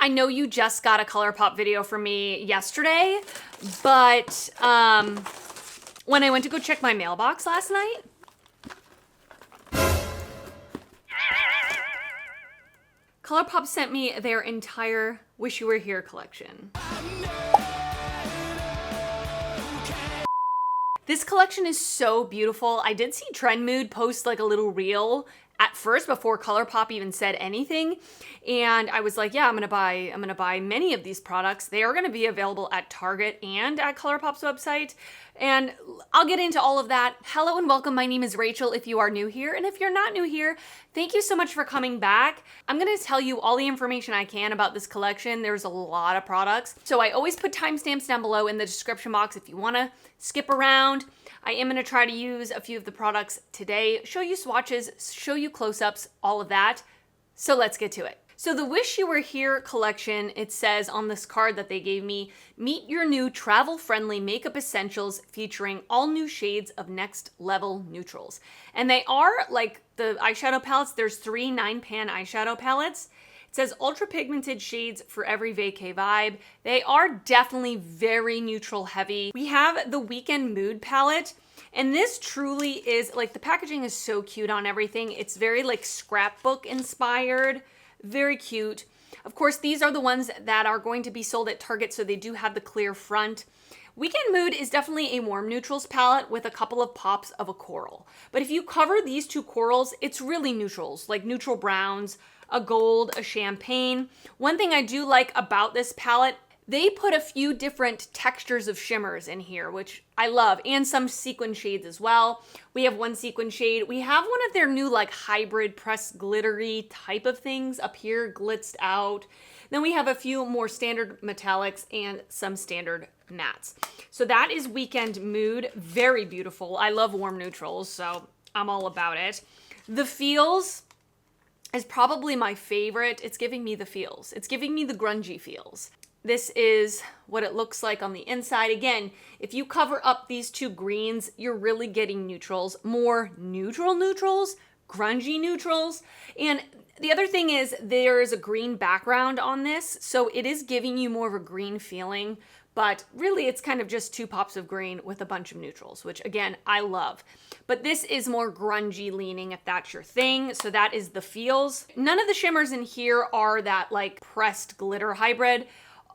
I know you just got a ColourPop video from me yesterday, but when I went to go check my mailbox last night, ColourPop sent me their entire Wish You Were Here collection. This collection is so beautiful. I did see Trend Mood post like a little reel at first before ColourPop even said anything, and I was like, yeah, I'm gonna buy many of these products. They are gonna be available at Target and at ColourPop's website, and I'll get into all of that. Hello and welcome. My name is Rachel if you are new here, and if you're not new here, thank you so much for coming back. I'm gonna tell you all the information I can about this collection. There's a lot of products, so I always put timestamps down below in the description box if you wanna skip around. I am going to try to use a few of the products today, show you swatches, show you close-ups, all of that. So let's get to it. So the Wish You Were Here collection, it says on this card that they gave me, meet your new travel-friendly makeup essentials featuring all new shades of next level neutrals. And they are like the eyeshadow palettes. There's 3 9-pan eyeshadow palettes. It says ultra pigmented shades for every vacay vibe. They are definitely very neutral heavy. We have the Weekend Mood palette, and this truly is like, the packaging is so cute on everything. It's very like scrapbook inspired, very cute. Of course, these are the ones that are going to be sold at Target, so they do have the clear front. Weekend Mood is definitely a warm neutrals palette with a couple of pops of a coral. But if you cover these 2 corals, it's really neutrals, like neutral browns, a gold, a champagne. One thing I do like about this palette, they put a few different textures of shimmers in here, which I love, and some sequin shades as well. We have one sequin shade. We have one of their new like hybrid pressed glittery type of things up here, glitzed out. Then we have a few more standard metallics and some standard mattes. So that is Weekend Mood, very beautiful. I love warm neutrals, so I'm all about it. The Feels is probably my favorite. It's giving me the feels. It's giving me the grungy feels. This is what it looks like on the inside. Again, if you cover up these 2 greens, you're really getting neutrals, more neutral neutrals, grungy neutrals. And the other thing is there is a green background on this, so it is giving you more of a green feeling, but really it's kind of just 2 pops of green with a bunch of neutrals, which again, I love. But this is more grungy leaning if that's your thing. So that is the Feels. None of the shimmers in here are that like pressed glitter hybrid.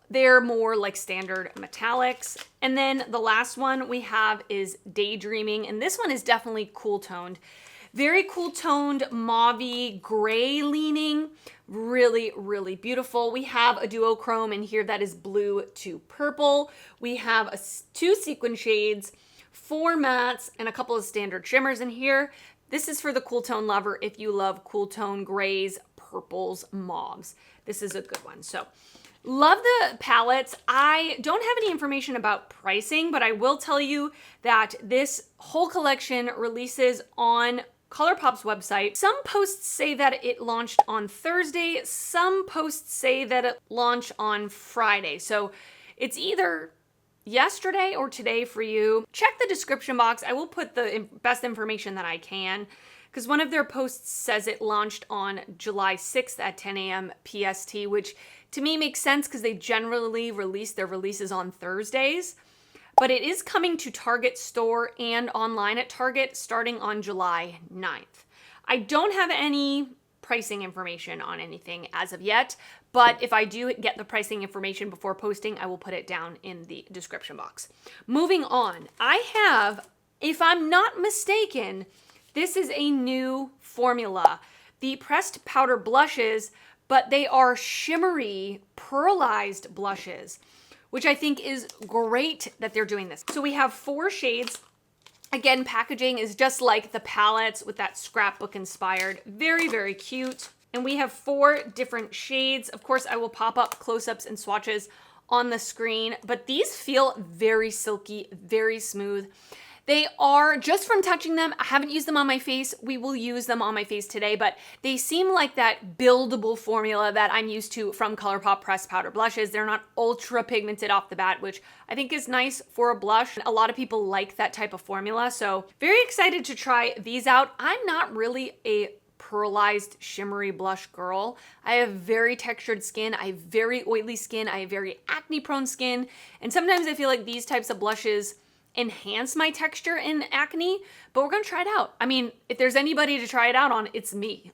They're more like standard metallics. And then the last one we have is Daydreaming. And this one is definitely cool toned. Very cool toned, mauvey, gray leaning. Really, really beautiful. We have a duochrome in here that is blue to purple. We have 2 sequin shades, 4 mattes, and a couple of standard shimmers in here. This is for the cool tone lover if you love cool tone grays, purples, mauves. This is a good one. So love the palettes. I don't have any information about pricing, but I will tell you that this whole collection releases on ColourPop's website. Some posts say that it launched on Thursday. Some posts say that it launched on Friday. So it's either yesterday or today for you. Check the description box. I will put the best information that I can, because one of their posts says it launched on July 6th at 10 a.m. PST, which to me makes sense because they generally release their releases on Thursdays. But it is coming to Target store and online at Target starting on July 9th. I don't have any pricing information on anything as of yet, but if I do get the pricing information before posting, I will put it down in the description box. Moving on, I have, if I'm not mistaken, this is a new formula. The pressed powder blushes, but they are shimmery, pearlized blushes, which I think is great that they're doing this. So we have 4 shades. Again, packaging is just like the palettes with that scrapbook inspired. Very, very cute. And we have 4 different shades. Of course, I will pop up close-ups and swatches on the screen, but these feel very silky, very smooth. They are, just from touching them, I haven't used them on my face. We will use them on my face today, but they seem like that buildable formula that I'm used to from ColourPop pressed powder blushes. They're not ultra pigmented off the bat, which I think is nice for a blush. A lot of people like that type of formula, so very excited to try these out. I'm not really a pearlized shimmery blush girl. I have very textured skin, I have very oily skin, I have very acne prone skin, and sometimes I feel like these types of blushes enhance my texture in acne, but we're gonna try it out. I mean, if there's anybody to try it out on, it's me.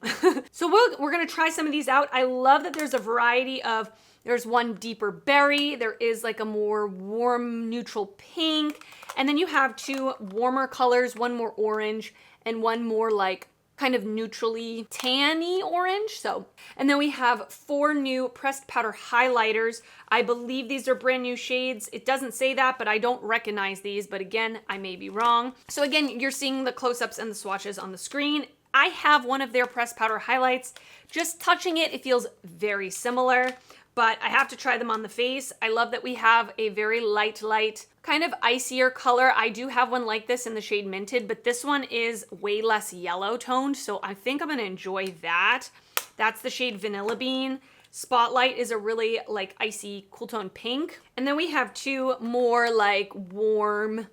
So we're gonna try some of these out. I love that there's a variety of, there's one deeper berry, there is like a more warm neutral pink, and then you have two warmer colors, one more orange and one more like kind of neutrally tanny orange. So, and then we have 4 new pressed powder highlighters. I believe these are brand new shades. It doesn't say that, but I don't recognize these, but again, I may be wrong. So again, you're seeing the close-ups and the swatches on the screen. I have one of their pressed powder highlights. Just touching it, it feels very similar, but I have to try them on the face. I love that we have a very light, kind of icier color. I do have one like this in the shade Minted, but this one is way less yellow toned, so I think I'm gonna enjoy that. That's the shade Vanilla Bean. Spotlight is a really like icy cool tone pink. And then we have 2 more like warm,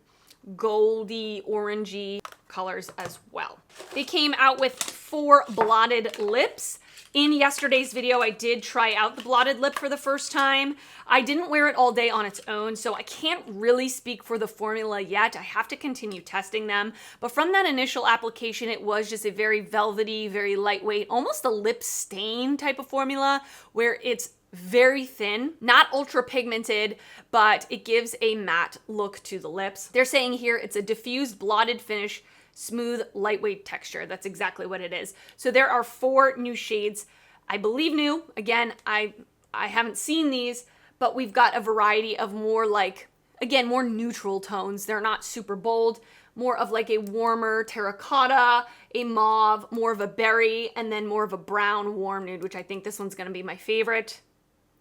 goldy, orangey colors as well. They came out with 4 blotted lips. In yesterday's video, I did try out the Blotted Lip for the first time. I didn't wear it all day on its own, so I can't really speak for the formula yet. I have to continue testing them. But from that initial application, it was just a very velvety, very lightweight, almost a lip stain type of formula where it's very thin, not ultra pigmented, but it gives a matte look to the lips. They're saying here it's a diffused blotted finish, smooth, lightweight texture. That's exactly what it is. So there are 4 new shades, I believe new. Again, I haven't seen these, but we've got a variety of more like, again, more neutral tones. They're not super bold, more of like a warmer terracotta, a mauve, more of a berry, and then more of a brown warm nude, which I think this one's gonna be my favorite.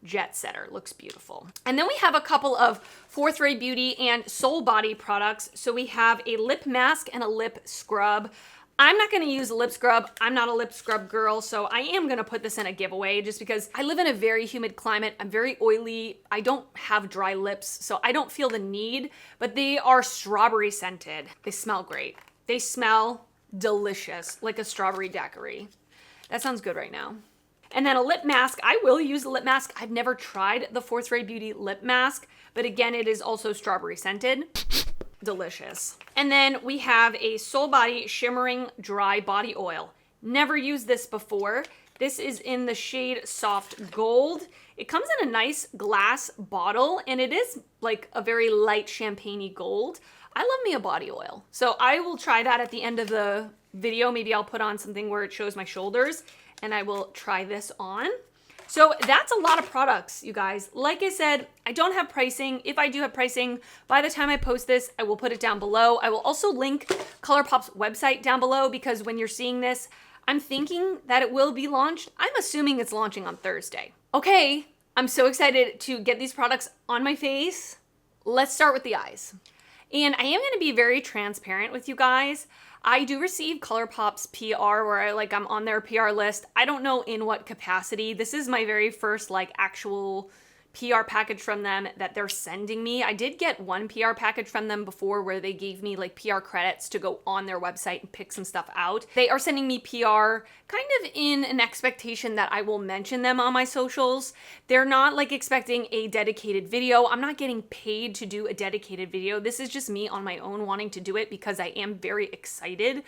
Jet Setter, looks beautiful. And then we have a couple of Fourth Ray Beauty and Soul Body products. So we have a lip mask and a lip scrub. I'm not gonna use a lip scrub. I'm not a lip scrub girl, so I am gonna put this in a giveaway just because I live in a very humid climate. I'm very oily. I don't have dry lips, so I don't feel the need, but they are strawberry scented. They smell great. They smell delicious, like a strawberry daiquiri. That sounds good right now. And then a lip mask. I will use a lip mask. I've never tried the Fourth Ray Beauty lip mask, but again, it is also strawberry scented. Delicious. And then we have a Soul Body Shimmering Dry Body Oil. Never used this before. This is in the shade Soft Gold. It comes in a nice glass bottle, and it is like a very light champagne-y gold. I love me a body oil. So I will try that at the end of the video. Maybe I'll put on something where it shows my shoulders, and I will try this on. So that's a lot of products, you guys. Like I said, I don't have pricing. If I do have pricing, by the time I post this, I will put it down below. I will also link ColourPop's website down below because when you're seeing this, I'm thinking that it will be launched. I'm assuming it's launching on Thursday. Okay, I'm so excited to get these products on my face. Let's start with the eyes. And I am gonna be very transparent with you guys. I do receive ColourPop's PR where I'm on their PR list. I don't know in what capacity. This is my very first actual PR package from them that they're sending me. I did get one PR package from them before where they gave me PR credits to go on their website and pick some stuff out. They are sending me PR kind of in an expectation that I will mention them on my socials. They're not expecting a dedicated video. I'm not getting paid to do a dedicated video. This is just me on my own wanting to do it because I am very excited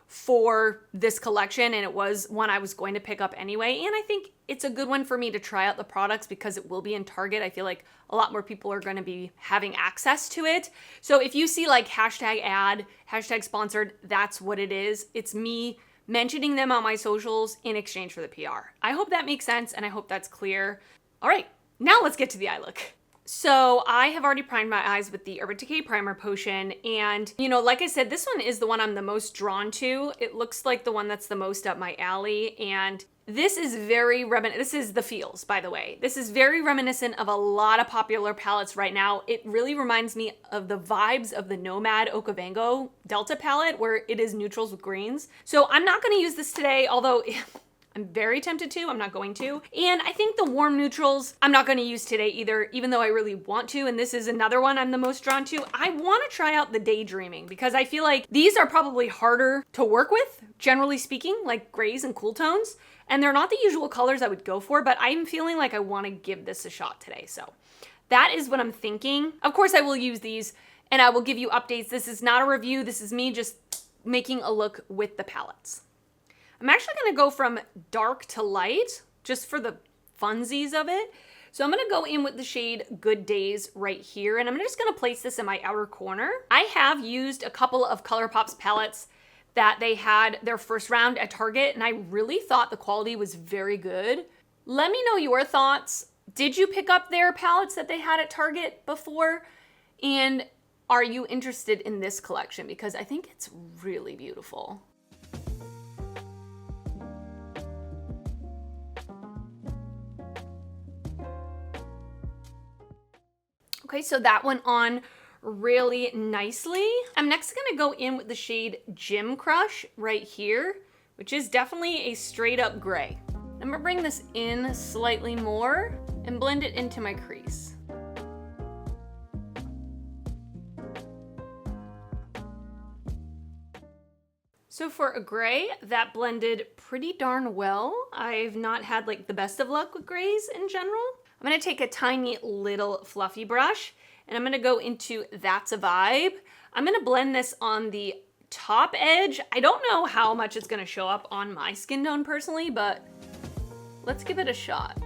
for this collection, and it was one I was going to pick up anyway, and I think it's a good one for me to try out the products because it will be in Target. I feel like a lot more people are going to be having access to it. So if you see hashtag ad, hashtag sponsored, that's what it is. It's me mentioning them on my socials in exchange for the PR. I hope that makes sense, and I hope that's clear. All right, now let's get to the eye look. So I have already primed my eyes with the Urban Decay Primer Potion, and like I said, this one is the one I'm the most drawn to. It looks like the one that's the most up my alley, and this is very this is the feels, by the way. This is very reminiscent of a lot of popular palettes right now. It really reminds me of the vibes of the Nomad Okavango Delta palette, where it is neutrals with greens. So I'm not going to use this today, although I'm very tempted to, I'm not going to. And I think the warm neutrals, I'm not gonna use today either, even though I really want to, and this is another one I'm the most drawn to. I wanna try out the Daydreaming because I feel like these are probably harder to work with, generally speaking, like grays and cool tones. And they're not the usual colors I would go for, but I'm feeling like I wanna give this a shot today, so. That is what I'm thinking. Of course I will use these and I will give you updates. This is not a review, this is me just making a look with the palettes. I'm actually gonna go from dark to light, just for the funsies of it. So I'm gonna go in with the shade Good Days right here, and I'm just gonna place this in my outer corner. I have used a couple of ColourPop's palettes that they had their first round at Target, and I really thought the quality was very good. Let me know your thoughts. Did you pick up their palettes that they had at Target before? And are you interested in this collection? Because I think it's really beautiful. Okay, so that went on really nicely. I'm next gonna go in with the shade Gym Crush right here, which is definitely a straight up gray. I'm gonna bring this in slightly more and blend it into my crease. So for a gray, that blended pretty darn well. I've not had like the best of luck with grays in general. I'm gonna take a tiny little fluffy brush and I'm gonna go into That's a Vibe. I'm gonna blend this on the top edge. I don't know how much it's gonna show up on my skin tone personally, but let's give it a shot.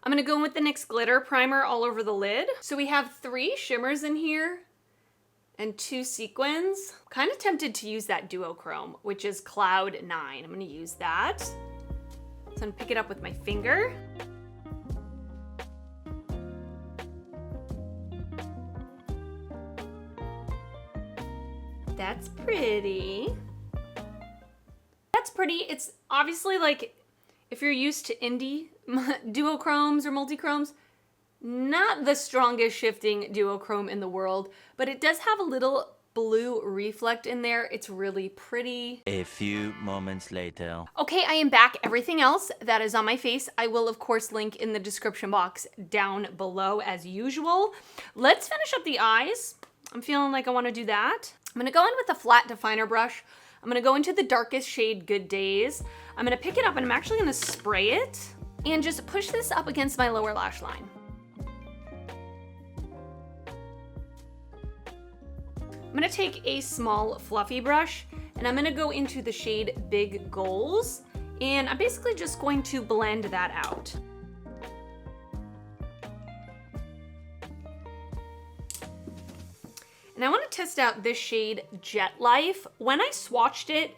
I'm gonna go in with the NYX Glitter Primer all over the lid. So we have 3 shimmers in here and 2 sequins. I'm kind of tempted to use that duochrome, which is Cloud 9. I'm gonna use that. So I'm gonna pick it up with my finger. That's pretty. That's pretty. It's obviously like, if you're used to indie duochromes or multichromes, not the strongest shifting duochrome in the world, but it does have a little blue reflect in there. It's really pretty. A few moments later. Okay, I am back. Everything else that is on my face, I will of course link in the description box down below as usual. Let's finish up the eyes. I'm feeling like I want to do that. I'm gonna go in with a flat definer brush. I'm gonna go into the darkest shade Good Days. I'm gonna pick it up and I'm actually gonna spray it and just push this up against my lower lash line. I'm gonna take a small fluffy brush and I'm gonna go into the shade Big Goals, and I'm basically just going to blend that out. And I wanna test out this shade Jet Life. When I swatched it,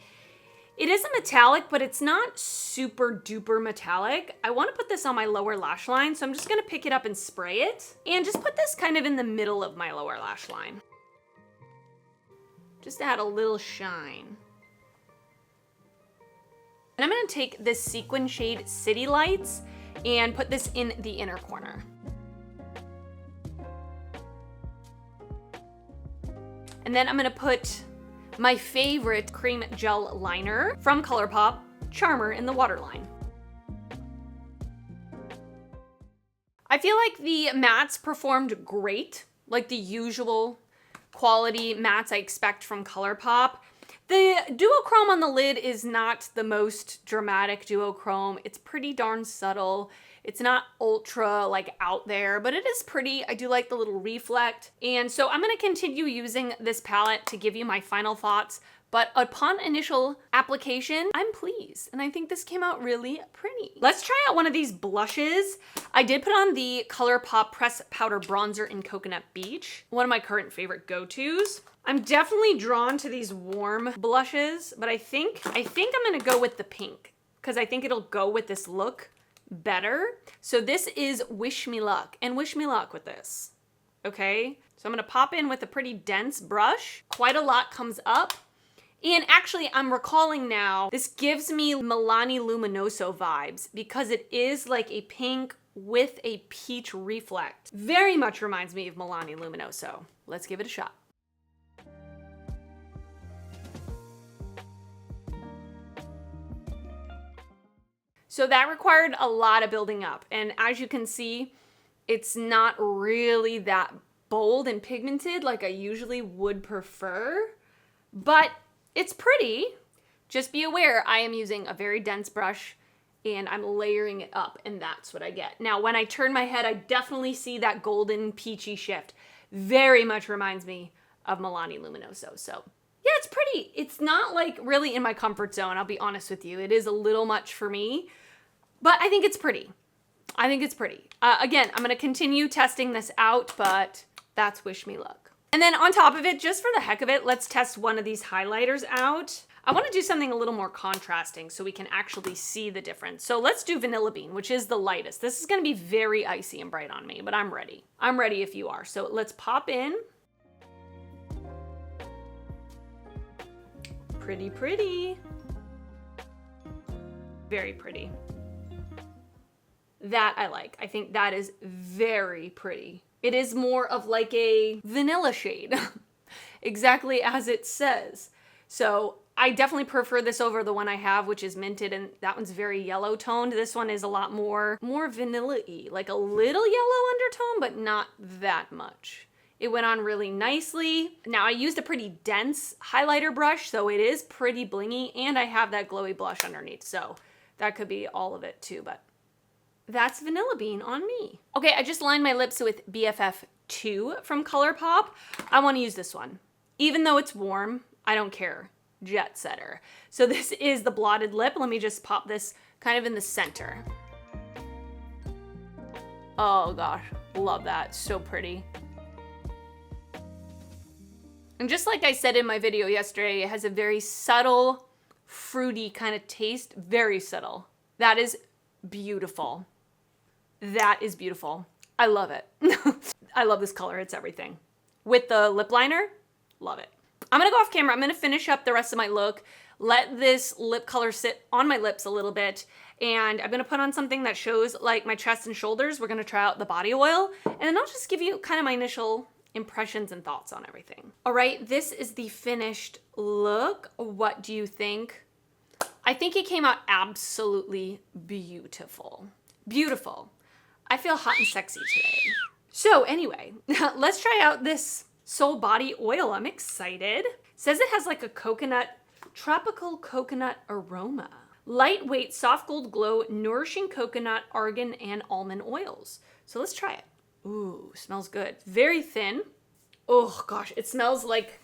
it is a metallic, but it's not super duper metallic. I wanna put this on my lower lash line, so I'm just gonna pick it up and spray it, and just put this kind of in the middle of my lower lash line. Just to add a little shine. And I'm gonna take this sequin shade City Lights and put this in the inner corner. And then I'm gonna put my favorite cream gel liner from ColourPop, Charmer, in the waterline. I feel like the mattes performed great, like the usual quality mattes I expect from ColourPop. The duochrome on the lid is not the most dramatic duochrome. It's pretty darn subtle. It's not ultra like out there, but it is pretty. I do like the little reflect. And so I'm gonna continue using this palette to give you my final thoughts. But upon initial application, I'm pleased. And I think this came out really pretty. Let's try out one of these blushes. I did put on the ColourPop Press Powder Bronzer in Coconut Beach, one of my current favorite go-tos. I'm definitely drawn to these warm blushes, but I think I'm gonna go with the pink because I think it'll go with this look better. So this is Wish Me Luck, and wish me luck with this, okay? So I'm gonna pop in with a pretty dense brush. Quite a lot comes up. And actually, I'm recalling now, this gives me Milani Luminoso vibes because it is like a pink with a peach reflect. Very much reminds me of Milani Luminoso. Let's give it a shot. So that required a lot of building up. And as you can see, it's not really that bold and pigmented like I usually would prefer, but it's pretty. Just be aware, I am using a very dense brush and I'm layering it up, and that's what I get. Now, when I turn my head, I definitely see that golden peachy shift. Very much reminds me of Milani Luminoso. So yeah, it's pretty. It's not like really in my comfort zone, I'll be honest with you. It is a little much for me, but I think it's pretty. I think it's pretty. Again, I'm gonna continue testing this out, but that's wish me luck. And then on top of it, just for the heck of it, let's test one of these highlighters out. I want to do something a little more contrasting so we can actually see the difference. So let's do Vanilla Bean, which is the lightest. This is going to be very icy and bright on me, but I'm ready. I'm ready if you are. So let's pop in. Pretty, pretty. Very pretty. That I like. I think that is very pretty. It is more of like a vanilla shade, exactly as it says. So I definitely prefer this over the one I have, which is minted, and that one's very yellow toned. This one is a lot more vanilla-y, like a little yellow undertone, but not that much. It went on really nicely. Now I used a pretty dense highlighter brush, so it is pretty blingy, and I have that glowy blush underneath, so that could be all of it too, but that's Vanilla Bean on me. Okay, I just lined my lips with BFF2 from ColourPop. I want to use this one. Even though it's warm, I don't care. Jet setter. So this is the Blotted Lip. Let me just pop this kind of in the center. Oh gosh, love that. So pretty. And just like I said in my video yesterday, it has a very subtle, fruity kind of taste. Very subtle. That is beautiful. That is beautiful. I love it. I love this color. It's everything. With the lip liner, love it. I'm gonna go off camera. I'm gonna finish up the rest of my look, let this lip color sit on my lips a little bit, and I'm gonna put on something that shows like my chest and shoulders. We're gonna try out the body oil, and then I'll just give you kind of my initial impressions and thoughts on everything. All right, this is the finished look. What do you think? I think it came out absolutely beautiful. Beautiful. I feel hot and sexy today. So anyway, let's try out this Soul Body Oil. I'm excited. It says it has like a tropical coconut aroma. Lightweight, soft gold glow, nourishing coconut, argan, and almond oils. So let's try it. Ooh, smells good. Very thin. Oh gosh, it smells like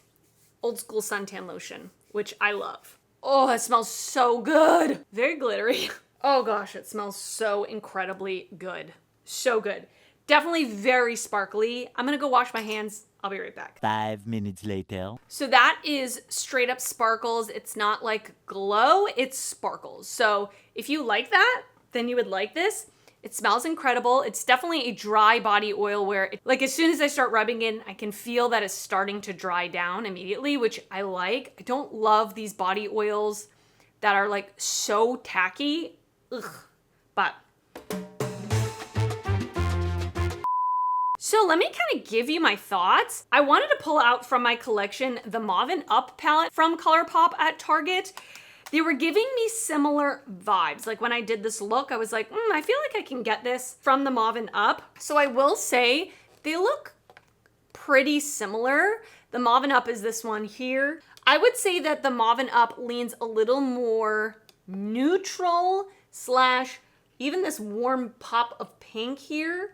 old school suntan lotion, which I love. Oh, it smells so good. Very glittery. Oh gosh, it smells so incredibly good. So good. Definitely very sparkly. I'm gonna go wash my hands. I'll be right back. 5 minutes later. So that is straight up sparkles. It's not like glow, it's sparkles. So if you like that, then you would like this. It smells incredible. It's definitely a dry body oil where, like as soon as I start rubbing in, I can feel that it's starting to dry down immediately, which I like. I don't love these body oils that are like so tacky. Ugh. But so let me kind of give you my thoughts. I wanted to pull out from my collection the Mauve and Up palette from ColourPop at Target. They were giving me similar vibes. Like when I did this look, I was like, I feel like I can get this from the Mauve and Up. So I will say they look pretty similar. The Mauve and Up is this one here. I would say that the Mauve and Up leans a little more neutral / even this warm pop of pink here.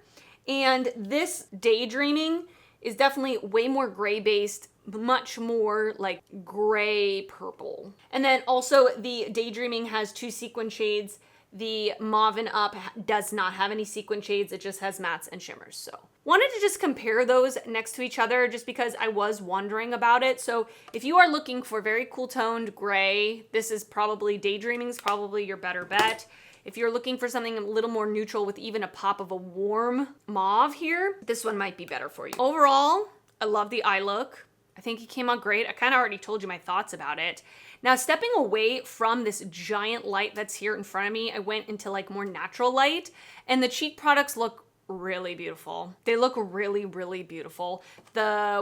And this Daydreaming is definitely way more gray based, much more like gray purple. And then also the Daydreaming has 2 sequin shades. The Mauve and Up does not have any sequin shades. It just has mattes and shimmers. So wanted to just compare those next to each other just because I was wondering about it. So if you are looking for very cool toned gray, this is probably Daydreaming's probably your better bet. If you're looking for something a little more neutral with even a pop of a warm mauve here, this one might be better for you. Overall, I love the eye look. I think it came out great. I kind of already told you my thoughts about it. Now, stepping away from this giant light that's here in front of me, I went into like more natural light, and the cheek products look really beautiful. They look really, really beautiful.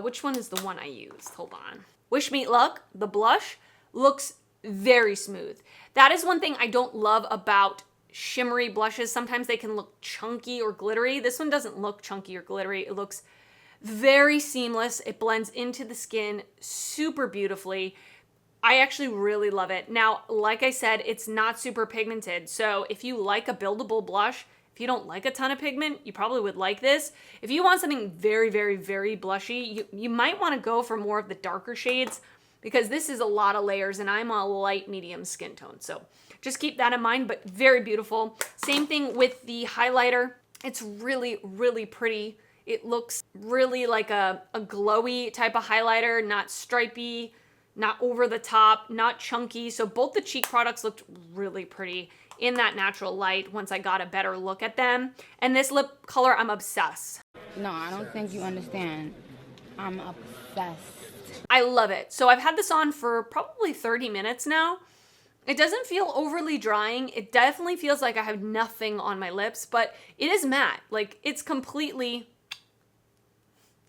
Which one is the one I used? Hold on. Wish Me Luck, the blush, looks very smooth. That is one thing I don't love about shimmery blushes, sometimes they can look chunky or glittery. This one doesn't look chunky or glittery. It looks very seamless. It blends into the skin super beautifully. I actually really love it. Now, like I said, it's not super pigmented. So if you like a buildable blush, if you don't like a ton of pigment, you probably would like this. If you want something very, very, very blushy, you might want to go for more of the darker shades because this is a lot of layers and I'm a light medium skin tone. So just keep that in mind, but very beautiful. Same thing with the highlighter. It's really, really pretty. It looks really like a glowy type of highlighter, not stripy, not over the top, not chunky. So both the cheek products looked really pretty in that natural light once I got a better look at them. And this lip color, I'm obsessed. No, I don't think you understand. I'm obsessed. I love it. So I've had this on for probably 30 minutes now. It doesn't feel overly drying. It definitely feels like I have nothing on my lips, but it is matte. Like it's completely,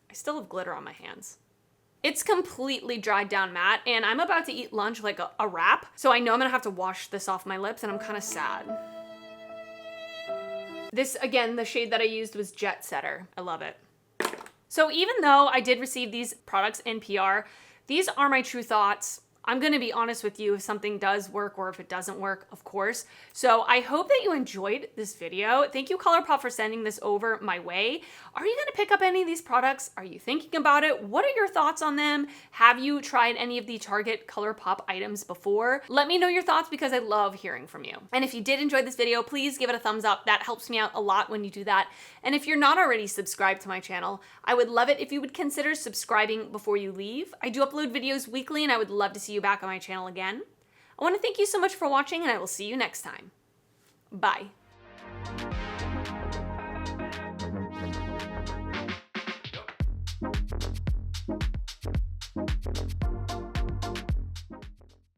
I still have glitter on my hands. It's completely dried down matte, and I'm about to eat lunch like a wrap, so I know I'm gonna have to wash this off my lips, and I'm kind of sad. This, again, the shade that I used was Jet Setter. I love it. So even though I did receive these products in PR, these are my true thoughts. I'm gonna be honest with you if something does work or if it doesn't work, of course. So I hope that you enjoyed this video. Thank you, ColourPop, for sending this over my way. Are you gonna pick up any of these products? Are you thinking about it? What are your thoughts on them? Have you tried any of the Target ColourPop items before? Let me know your thoughts because I love hearing from you. And if you did enjoy this video, please give it a thumbs up. That helps me out a lot when you do that. And if you're not already subscribed to my channel, I would love it if you would consider subscribing before you leave. I do upload videos weekly and I would love to see you back on my channel again. I want to thank you so much for watching and I will see you next time. Bye.